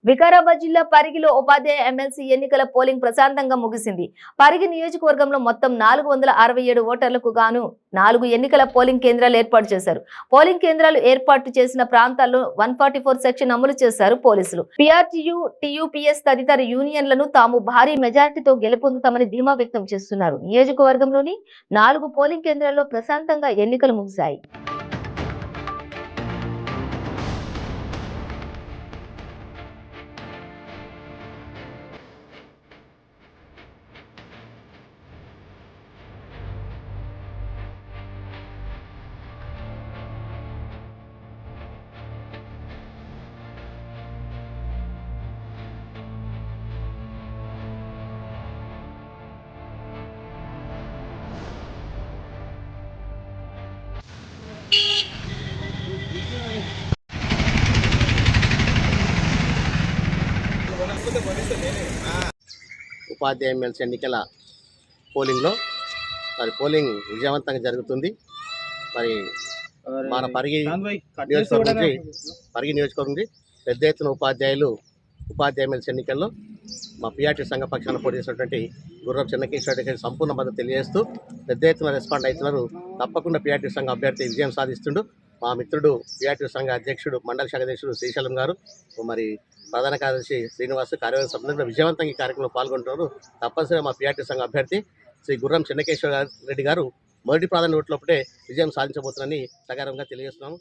వికారాబాద్ జిల్లా పరిగిలో ఉపాధ్యాయ ఎమ్మెల్సీ ఎన్నికల పోలింగ్ ప్రశాంతంగా ముగిసింది. పరిగి నియోజకవర్గంలో మొత్తం 467 ఓటర్లకు గాను 4 ఎన్నికల పోలింగ్ కేంద్రాలు ఏర్పాటు చేశారు. పోలింగ్ కేంద్రాలు ఏర్పాటు చేసిన ప్రాంతాల్లో 144 సెక్షన్ అమలు చేశారు పోలీసులు. పిఆర్టీయూ, టీయూపీఎస్ తదితర యూనియన్లను తాము భారీ మెజార్టీతో గెలుపొందుతామని ధీమా వ్యక్తం చేస్తున్నారు. నియోజకవర్గంలోని 4 పోలింగ్ కేంద్రాల్లో ప్రశాంతంగా ఎన్నికలు ముగిశాయి. ఉపాధ్యాయ ఎమ్మెల్సీ ఎన్నికల పోలింగ్లో మరి పోలింగ్ విజయవంతంగా జరుగుతుంది. మరి మన పరిగి నియోజకవర్గం నుండి పెద్ద ఎత్తున ఉపాధ్యాయ ఎమ్మెల్సీ ఎన్నికల్లో మా పిఆర్టీ సంఘ పక్షాన పోటీ చేసినటువంటి గుర్రం చెన్నకేశ్వర రెడ్డికి సంపూర్ణ మద్దతు తెలియజేస్తూ పెద్ద ఎత్తున రెస్పాండ్ అవుతున్నారు. తప్పకుండా పిఆర్టీ సంఘ అభ్యర్థి విజయం సాధిస్తుండు. మా మిత్రుడు పిఆర్టీ సంఘ అధ్యక్షుడు మండల శాఖ అధ్యక్షుడు శ్రీశైలం గారు, మరి ప్రధాన కార్యదర్శి శ్రీనివాస్, కార్యవర్గ సభ్యులు విజయవంతంగా ఈ కార్యక్రమంలో పాల్గొంటున్నారు. తప్పనిసరిగా మా పిఆర్టీ సంఘ అభ్యర్థి శ్రీ గుర్రం చెన్నకేశ్వర రెడ్డి గారు మొదటి ప్రాధాన్యత ఓట్లప్పుడే విజయం సాధించబోతున్నారని సకారంగా తెలియజేస్తున్నాము.